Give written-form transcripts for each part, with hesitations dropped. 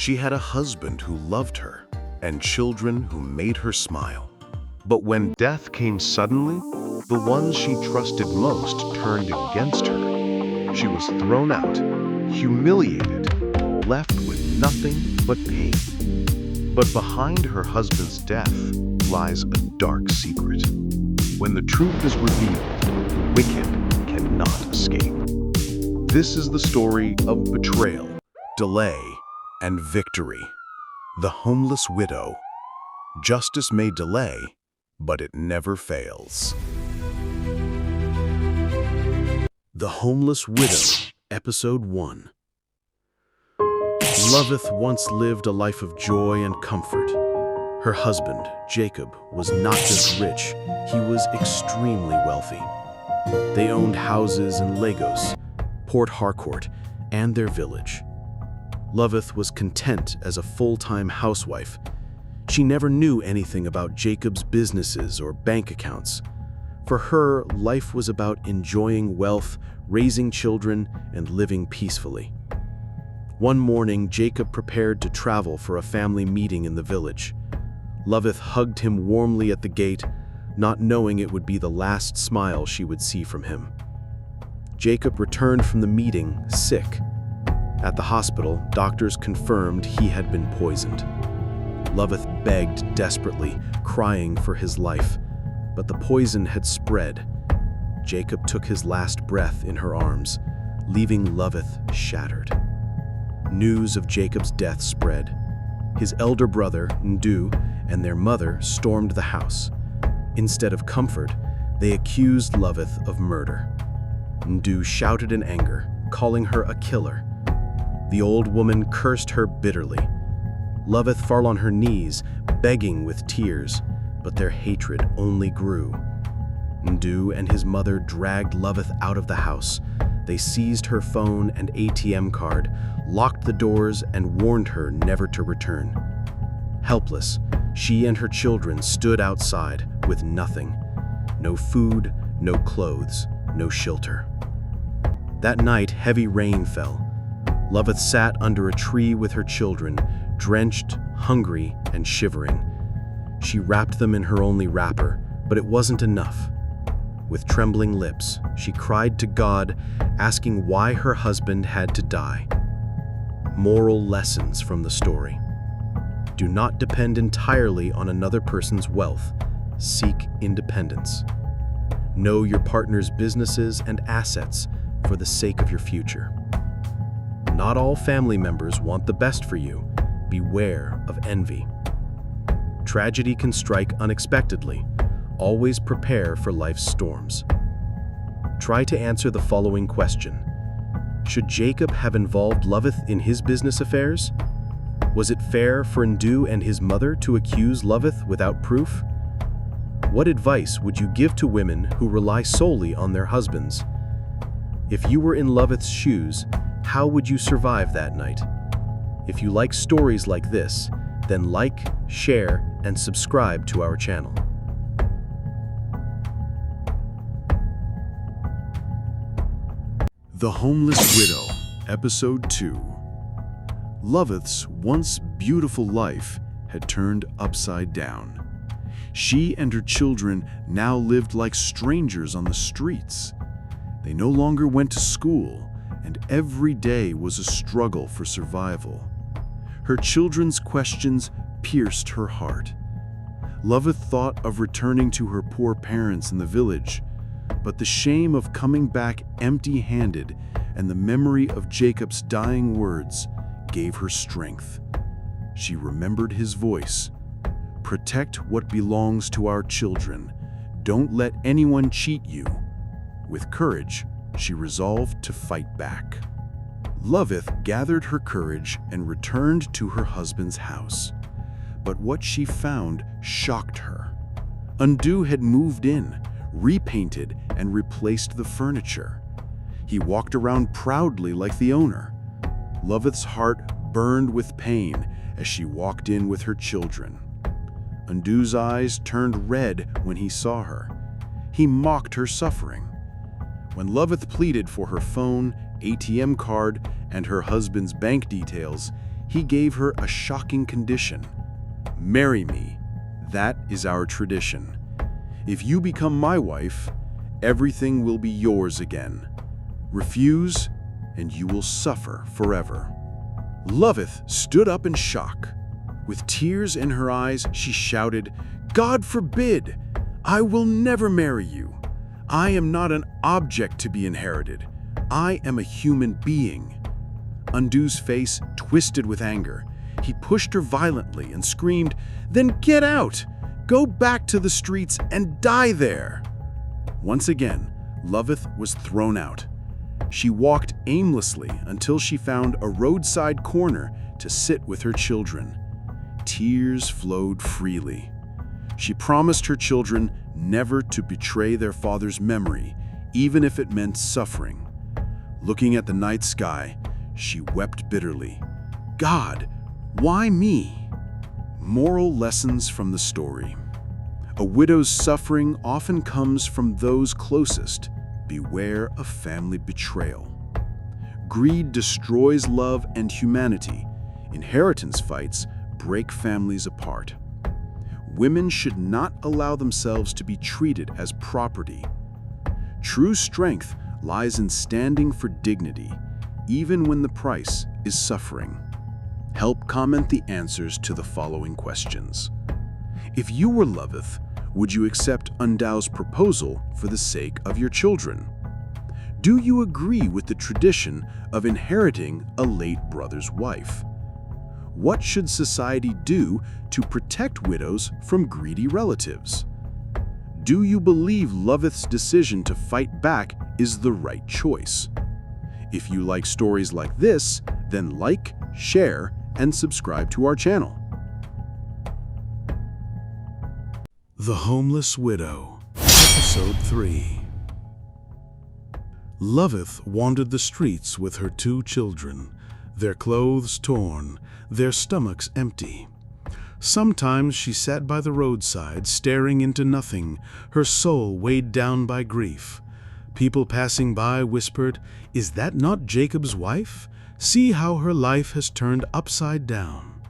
She had a husband who loved her and children who made her smile. But when death came suddenly, the ones she trusted most turned against her. She was thrown out, humiliated, left with nothing but pain. But behind her husband's death lies a dark secret. When the truth is revealed, the wicked cannot escape. This is the story of betrayal, delay, and victory. The Homeless Widow. Justice may delay, but it never fails. The Homeless Widow, Episode 1. Loveth once lived a life of joy and comfort. Her husband, Jacob, was not just rich, he was extremely wealthy. They owned houses in Lagos, Port Harcourt, and their village. Loveth was content as a full-time housewife. She never knew anything about Jacob's businesses or bank accounts. For her, life was about enjoying wealth, raising children, and living peacefully. One morning, Jacob prepared to travel for a family meeting in the village. Loveth hugged him warmly at the gate, not knowing it would be the last smile she would see from him. Jacob returned from the meeting sick. At the hospital, doctors confirmed he had been poisoned. Loveth begged desperately, crying for his life, but the poison had spread. Jacob took his last breath in her arms, leaving Loveth shattered. News of Jacob's death spread. His elder brother, Ndu, and their mother stormed the house. Instead of comfort, they accused Loveth of murder. Ndu shouted in anger, calling her a killer. The old woman cursed her bitterly. Loveth fell on her knees, begging with tears, but their hatred only grew. Ndu and his mother dragged Loveth out of the house. They seized her phone and ATM card, locked the doors, and warned her never to return. Helpless, she and her children stood outside with nothing. No food, no clothes, no shelter. That night, heavy rain fell. Loveth sat under a tree with her children, drenched, hungry, and shivering. She wrapped them in her only wrapper, but it wasn't enough. With trembling lips, she cried to God, asking why her husband had to die. Moral lessons from the story. Do not depend entirely on another person's wealth. Seek independence. Know your partner's businesses and assets for the sake of your future. Not all family members want the best for you. Beware of envy. Tragedy can strike unexpectedly. Always prepare for life's storms. Try to answer the following question. Should Jacob have involved Loveth in his business affairs? Was it fair for Ndu and his mother to accuse Loveth without proof? What advice would you give to women who rely solely on their husbands? If you were in Loveth's shoes, how would you survive that night? If you like stories like this, then like, share, and subscribe to our channel. The Homeless Widow, Episode 2. Loveth's once beautiful life had turned upside down. She and her children now lived like strangers on the streets. They no longer went to school, and every day was a struggle for survival. Her children's questions pierced her heart. Loveth thought of returning to her poor parents in the village, but the shame of coming back empty-handed and the memory of Jacob's dying words gave her strength. She remembered his voice. Protect what belongs to our children. Don't let anyone cheat you. With courage, she resolved to fight back. Loveth gathered her courage and returned to her husband's house. But what she found shocked her. Ndu had moved in, repainted, and replaced the furniture. He walked around proudly like the owner. Loveth's heart burned with pain as she walked in with her children. Ndu's eyes turned red when he saw her. He mocked her suffering. When Loveth pleaded for her phone, ATM card, and her husband's bank details, he gave her a shocking condition. Marry me. That is our tradition. If you become my wife, everything will be yours again. Refuse, and you will suffer forever. Loveth stood up in shock. With tears in her eyes, she shouted, "God forbid! I will never marry you. I am not an object to be inherited. I am a human being." Undu's face twisted with anger. He pushed her violently and screamed, "Then get out! Go back to the streets and die there!" Once again, Loveth was thrown out. She walked aimlessly until she found a roadside corner to sit with her children. Tears flowed freely. She promised her children never to betray their father's memory, even if it meant suffering. Looking at the night sky, she wept bitterly. God, why me? Moral lessons from the story. A widow's suffering often comes from those closest. Beware of family betrayal. Greed destroys love and humanity. Inheritance fights break families apart. Women should not allow themselves to be treated as property. True strength lies in standing for dignity, even when the price is suffering. Help comment the answers to the following questions. If you were Loveth, would you accept Undu's proposal for the sake of your children? Do you agree with the tradition of inheriting a late brother's wife? What should society do to protect widows from greedy relatives? Do you believe Loveth's decision to fight back is the right choice? If you like stories like this, then like, share, and subscribe to our channel. The Homeless Widow, Episode 3. Loveth wandered the streets with her 2 children, their clothes torn, their stomachs empty. Sometimes she sat by the roadside, staring into nothing, her soul weighed down by grief. People passing by whispered, "Is that not Jacob's wife? See how her life has turned upside down."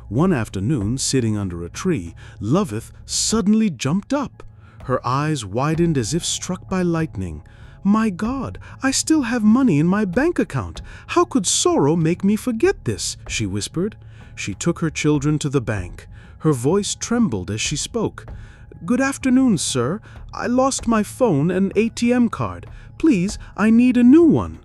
One afternoon, sitting under a tree, Loveth suddenly jumped up. Her eyes widened as if struck by lightning. "My God, I still have money in my bank account. How could sorrow make me forget this?" she whispered. She took her children to the bank. Her voice trembled as she spoke. "Good afternoon, sir. I lost my phone and ATM card. Please, I need a new one."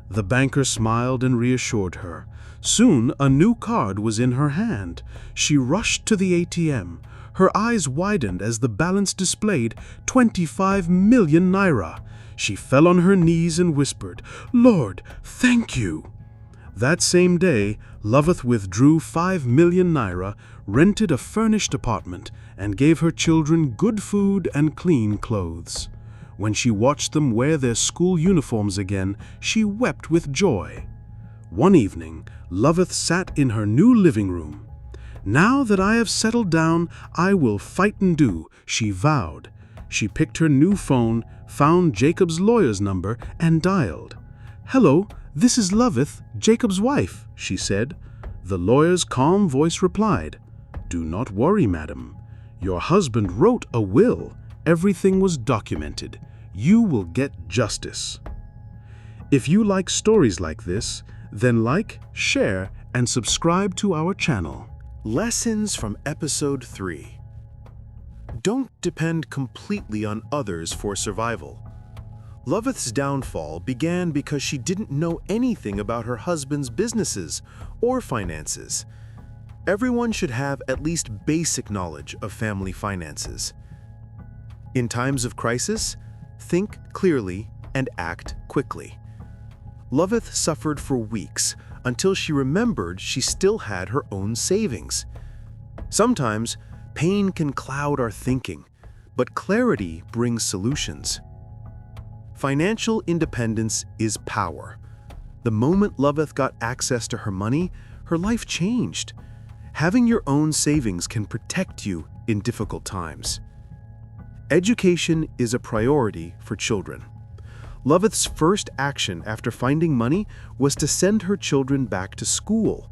The banker smiled and reassured her. Soon, a new card was in her hand. She rushed to the ATM. Her eyes widened as the balance displayed 25 million naira. She fell on her knees and whispered, "Lord, thank you." That same day, Loveth withdrew 5 million naira, rented a furnished apartment, and gave her children good food and clean clothes. When she watched them wear their school uniforms again, she wept with joy. One evening, Loveth sat in her new living room. "Now that I have settled down, I will fight Undu," she vowed. She picked her new phone, found Jacob's lawyer's number, and dialed. "Hello, this is Loveth, Jacob's wife," she said. The lawyer's calm voice replied, "Do not worry, madam. Your husband wrote a will. Everything was documented. You will get justice." If you like stories like this, then like, share, and subscribe to our channel. Lessons from Episode 3. Don't depend completely on others for survival. Loveth's downfall began because she didn't know anything about her husband's businesses or finances. Everyone should have at least basic knowledge of family finances. In times of crisis, think clearly and act quickly. Loveth suffered for weeks until she remembered she still had her own savings. Sometimes, pain can cloud our thinking, but clarity brings solutions. Financial independence is power. The moment Loveth got access to her money, her life changed. Having your own savings can protect you in difficult times. Education is a priority for children. Loveth's first action after finding money was to send her children back to school.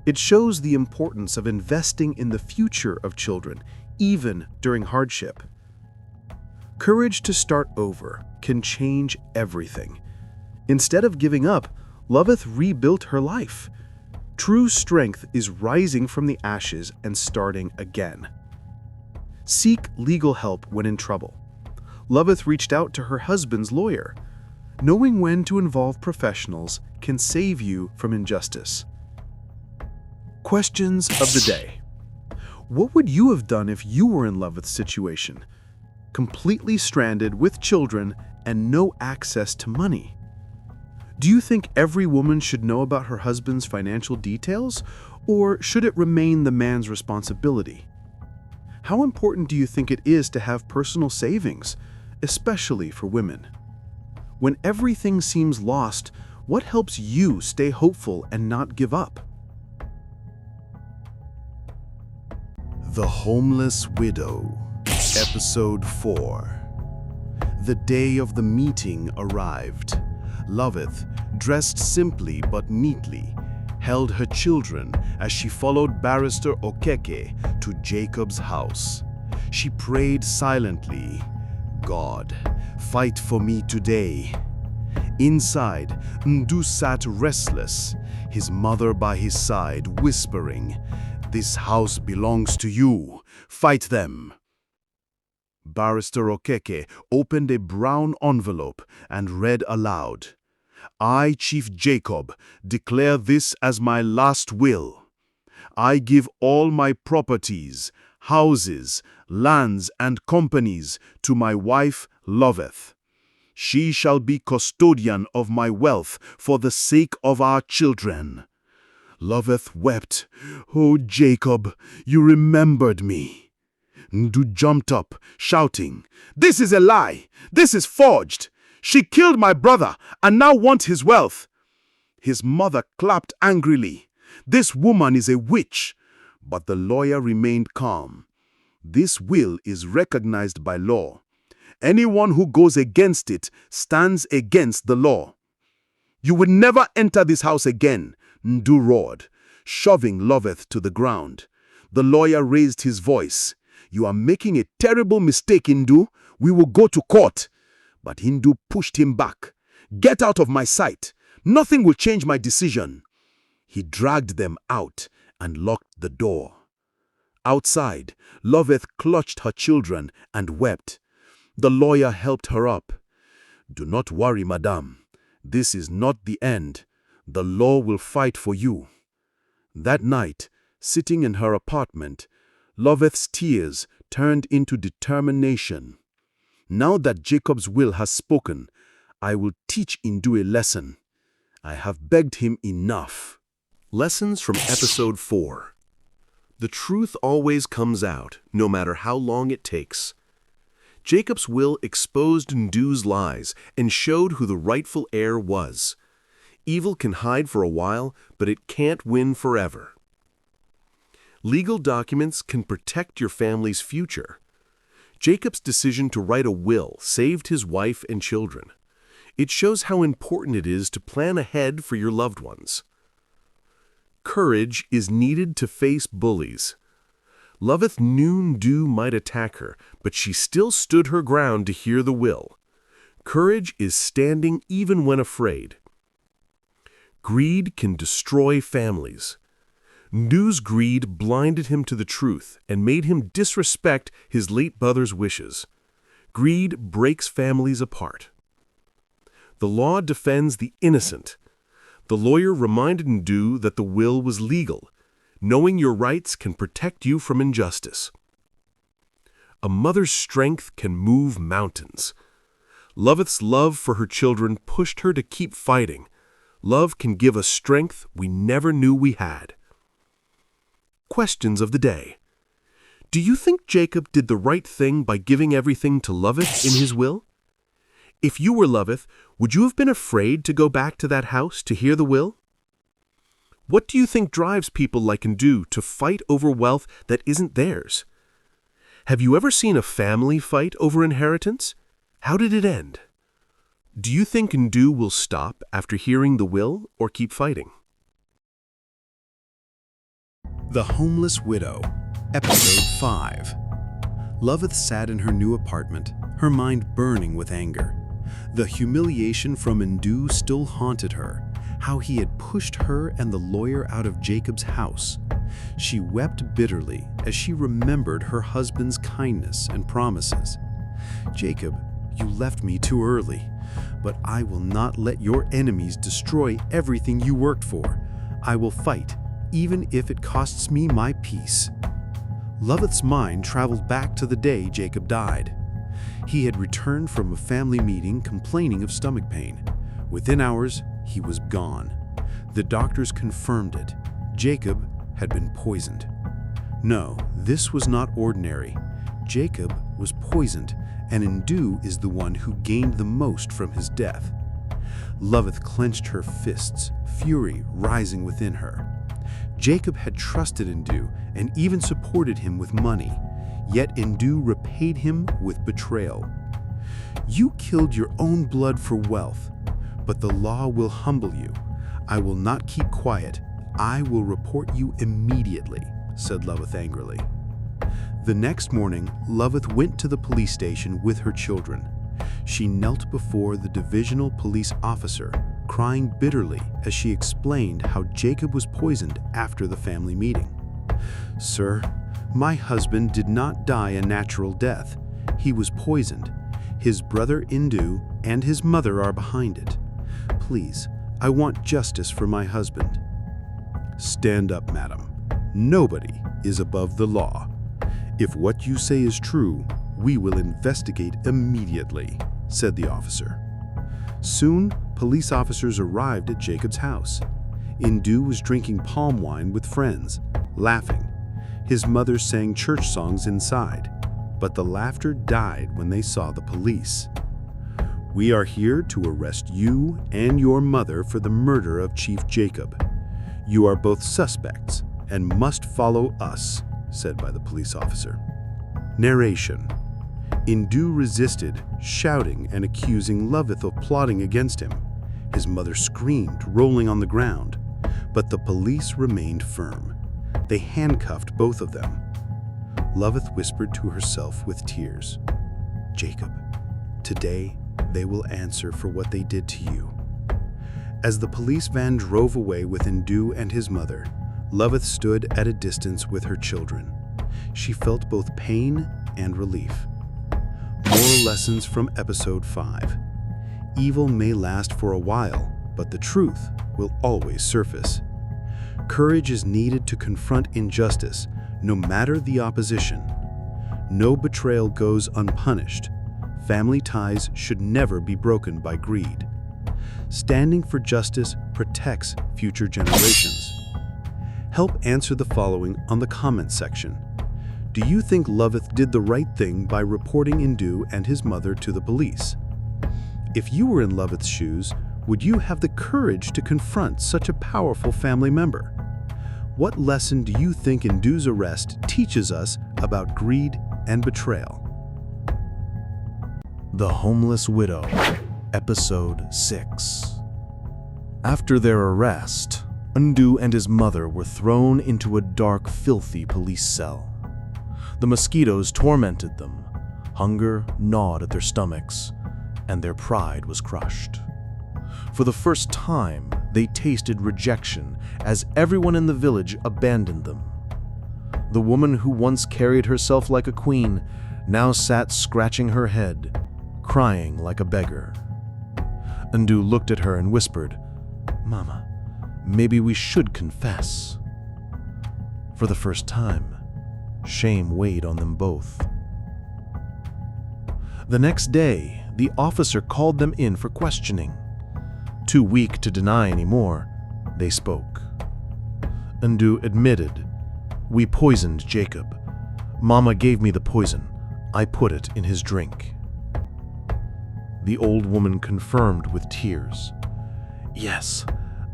It shows the importance of investing in the future of children, even during hardship. Courage to start over can change everything. Instead of giving up, Loveth rebuilt her life. True strength is rising from the ashes and starting again. Seek legal help when in trouble. Loveth reached out to her husband's lawyer. Knowing when to involve professionals can save you from injustice. Questions of the day. What would you have done if you were in Loveth's situation? Completely stranded with children and no access to money. Do you think every woman should know about her husband's financial details, or should it remain the man's responsibility? How important do you think it is to have personal savings, especially for women? When everything seems lost, what helps you stay hopeful and not give up? The Homeless Widow, Episode 4. The day of the meeting arrived. Loveth, dressed simply but neatly, held her children as she followed Barrister Okeke to Jacob's house. She prayed silently, "God, fight for me today." Inside, Ndu sat restless, his mother by his side, whispering, "This house belongs to you. Fight them." Barrister Okeke opened a brown envelope and read aloud, "I, Chief Jacob, declare this as my last will. I give all my properties, houses, lands, and companies to my wife Loveth. She shall be custodian of my wealth for the sake of our children." Loveth wept. "Oh, Jacob, you remembered me." Ndu jumped up, shouting, "This is a lie! This is forged! She killed my brother and now wants his wealth." His mother clapped angrily. "This woman is a witch." But the lawyer remained calm. "This will is recognized by law. Anyone who goes against it stands against the law." "You will never enter this house again," Ndu roared, shoving Loveth to the ground. The lawyer raised his voice. "You are making a terrible mistake, Ndu. We will go to court." But Hindu pushed him back. "Get out of my sight. Nothing will change my decision." He dragged them out and locked the door. Outside, Loveth clutched her children and wept. The lawyer helped her up. "Do not worry, madame. This is not the end. The law will fight for you." That night, sitting in her apartment, Loveth's tears turned into determination. "Now that Jacob's will has spoken, I will teach Ndu a lesson. I have begged him enough." Lessons from Episode 4. The truth always comes out, no matter how long it takes. Jacob's will exposed Ndu's lies and showed who the rightful heir was. Evil can hide for a while, but it can't win forever. Legal documents can protect your family's future. Jacob's decision to write a will saved his wife and children. It shows how important it is to plan ahead for your loved ones. Courage is needed to face bullies. Loveth knew Ndu might attack her, but she still stood her ground to hear the will. Courage is standing even when afraid. Greed can destroy families. Ndu's greed blinded him to the truth and made him disrespect his late brother's wishes. Greed breaks families apart. The law defends the innocent. The lawyer reminded Ndu that the will was legal. Knowing your rights can protect you from injustice. A mother's strength can move mountains. Loveth's love for her children pushed her to keep fighting. Love can give us strength we never knew we had. Questions of the day. Do you think Jacob did the right thing by giving everything to Loveth in his will? If you were Loveth, would you have been afraid to go back to that house to hear the will? What do you think drives people like Ndu to fight over wealth that isn't theirs? Have you ever seen a family fight over inheritance? How did it end? Do you think Ndu will stop after hearing the will or keep fighting? The Homeless Widow, Episode 5. Loveth sat in her new apartment, her mind burning with anger. The humiliation from Ndu still haunted her, how he had pushed her and the lawyer out of Jacob's house. She wept bitterly as she remembered her husband's kindness and promises. "Jacob, you left me too early, but I will not let your enemies destroy everything you worked for. I will fight, even if it costs me my peace." Loveth's mind traveled back to the day Jacob died. He had returned from a family meeting complaining of stomach pain. Within hours, he was gone. The doctors confirmed it. Jacob had been poisoned. No, this was not ordinary. Jacob was poisoned, and Ndu is the one who gained the most from his death. Loveth clenched her fists, fury rising within her. Jacob had trusted Ndu and even supported him with money, yet Ndu repaid him with betrayal. "You killed your own blood for wealth, but the law will humble you. I will not keep quiet. I will report you immediately," said Loveth angrily. The next morning, Loveth went to the police station with her children. She knelt before the divisional police officer, crying bitterly as she explained how Jacob was poisoned after the family meeting. "Sir, my husband did not die a natural death. He was poisoned. His brother Ndu and his mother are behind it. Please, I want justice for my husband." "Stand up, madam. Nobody is above the law. If what you say is true, we will investigate immediately," said the officer. Soon, police officers arrived at Jacob's house. Ndu was drinking palm wine with friends, laughing. His mother sang church songs inside, but the laughter died when they saw the police. "We are here to arrest you and your mother for the murder of Chief Jacob. You are both suspects and must follow us," said by the police officer. Narration. Ndu resisted, shouting and accusing Loveth of plotting against him. His mother screamed, rolling on the ground, but the police remained firm. They handcuffed both of them. Loveth whispered to herself with tears, "Jacob, today they will answer for what they did to you." As the police van drove away with Ndu and his mother, Loveth stood at a distance with her children. She felt both pain and relief. Moral lessons from Episode 5. Evil may last for a while, but the truth will always surface. Courage is needed to confront injustice, no matter the opposition. No betrayal goes unpunished. Family ties should never be broken by greed. Standing for justice protects future generations. Help answer the following on the comments section. Do you think Loveth did the right thing by reporting Ndu and his mother to the police? If you were in Loveth's shoes, would you have the courage to confront such a powerful family member? What lesson do you think Ndu's arrest teaches us about greed and betrayal? The Homeless Widow, Episode 6. After their arrest, Ndu and his mother were thrown into a dark, filthy police cell. The mosquitoes tormented them, hunger gnawed at their stomachs, and their pride was crushed. For the first time, they tasted rejection as everyone in the village abandoned them. The woman who once carried herself like a queen now sat scratching her head, crying like a beggar. Ndu looked at her and whispered, "Mama, maybe we should confess." For the first time, shame weighed on them both. The next day, the officer called them in for questioning. Too weak to deny anymore, they spoke. Ndu admitted, "We poisoned Jacob. Mama gave me the poison. I put it in his drink." The old woman confirmed with tears, "Yes,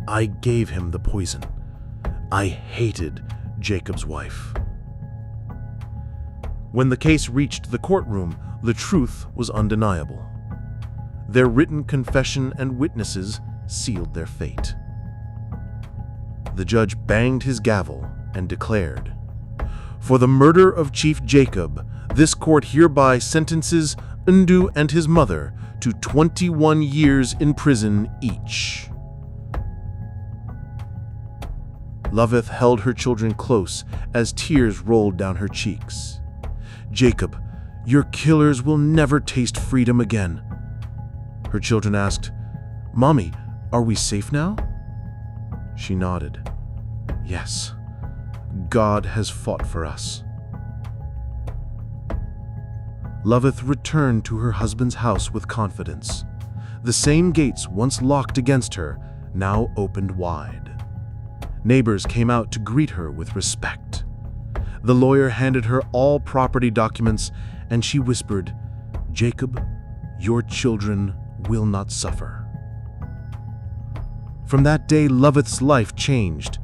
I gave him the poison. I hated Jacob's wife." When the case reached the courtroom, the truth was undeniable. Their written confession and witnesses sealed their fate. The judge banged his gavel and declared, "For the murder of Chief Jacob, this court hereby sentences Ndu and his mother to 21 years in prison each." Loveth held her children close as tears rolled down her cheeks. "Jacob, your killers will never taste freedom again." Her children asked, "Mommy, are we safe now?" She nodded. "Yes, God has fought for us." Loveth returned to her husband's house with confidence. The same gates once locked against her now opened wide. Neighbors came out to greet her with respect. The lawyer handed her all property documents, and she whispered, "Jacob, your children will not suffer." From that day, Loveth's life changed.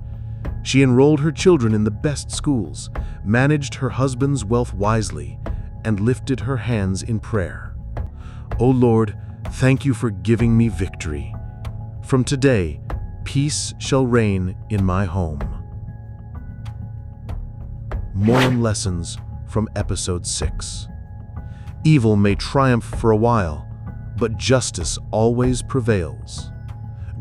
She enrolled her children in the best schools, managed her husband's wealth wisely, and lifted her hands in prayer. "O Lord, thank you for giving me victory. From today, peace shall reign in my home." Moral lessons from episode 6. Evil may triumph for a while, but justice always prevails.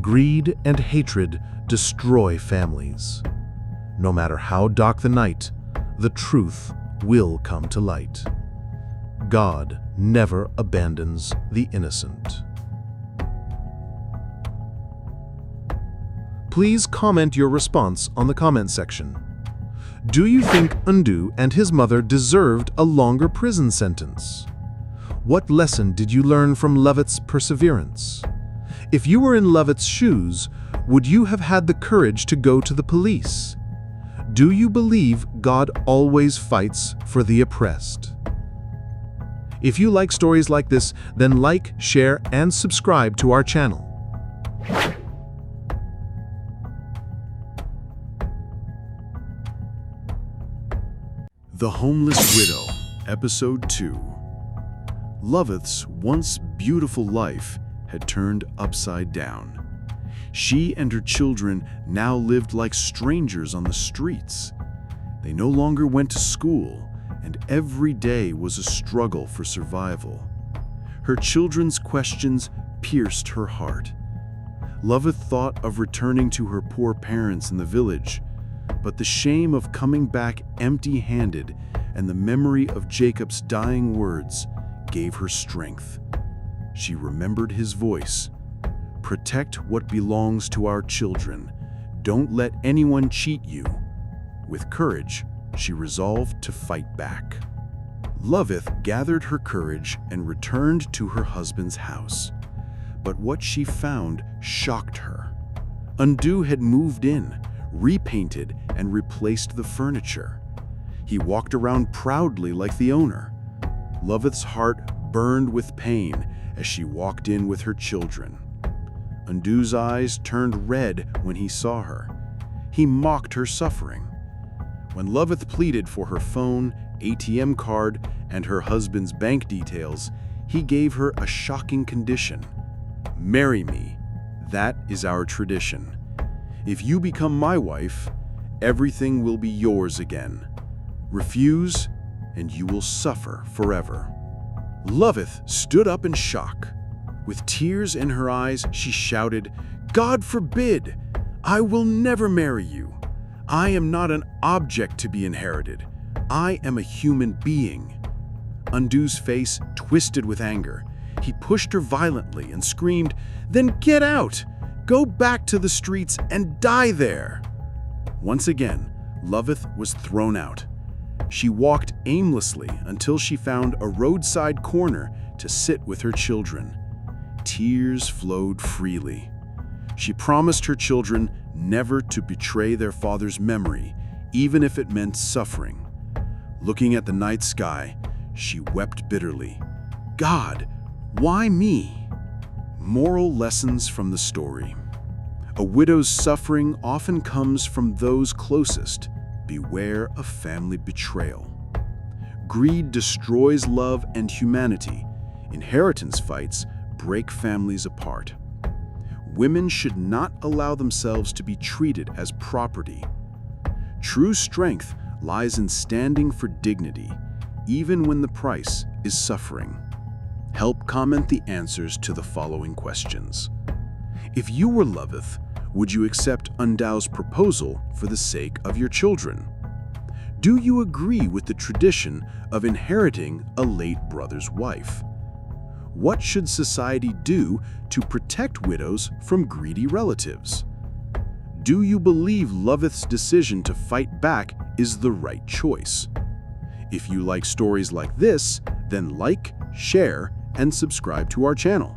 Greed and hatred destroy families. No matter how dark the night, the truth will come to light. God never abandons the innocent. Please comment your response on the comment section. Do you think Ndu and his mother deserved a longer prison sentence? What lesson did you learn from Loveth's perseverance? If you were in Loveth's shoes, would you have had the courage to go to the police? Do you believe God always fights for the oppressed? If you like stories like this, then like, share, and subscribe to our channel. The Homeless Widow, Episode 2. Loveth's once beautiful life had turned upside down. She and her children now lived like strangers on the streets. They no longer went to school, and every day was a struggle for survival. Her children's questions pierced her heart. Loveth thought of returning to her poor parents in the village, but the shame of coming back empty-handed and the memory of Jacob's dying words gave her strength. She remembered his voice. "Protect what belongs to our children. Don't let anyone cheat you." With courage, she resolved to fight back. Loveth gathered her courage and returned to her husband's house. But what she found shocked her. Ndu had moved in, repainted, and replaced the furniture. He walked around proudly like the owner. Loveth's heart burned with pain as she walked in with her children. Ndu's eyes turned red when he saw her. He mocked her suffering. When Loveth pleaded for her phone, ATM card, and her husband's bank details, he gave her a shocking condition. "Marry me. That is our tradition. If you become my wife, everything will be yours again. Refuse, and you will suffer forever." Loveth stood up in shock. With tears in her eyes, she shouted, "God forbid! I will never marry you. I am not an object to be inherited. I am a human being." Ndu's face twisted with anger. He pushed her violently and screamed, "Then get out! Go back to the streets and die there!" Once again, Loveth was thrown out. She walked aimlessly until she found a roadside corner to sit with her children. Tears flowed freely. She promised her children never to betray their father's memory, even if it meant suffering. Looking at the night sky, she wept bitterly. "God, why me?" Moral lessons from the story. A widow's suffering often comes from those closest. Beware of family betrayal. Greed destroys love and humanity. Inheritance fights break families apart. Women should not allow themselves to be treated as property. True strength lies in standing for dignity, even when the price is suffering. Help comment the answers to the following questions. If you were Loveth, would you accept Undau's proposal for the sake of your children? Do you agree with the tradition of inheriting a late brother's wife? What should society do to protect widows from greedy relatives? Do you believe Loveth's decision to fight back is the right choice? If you like stories like this, then like, share, and subscribe to our channel.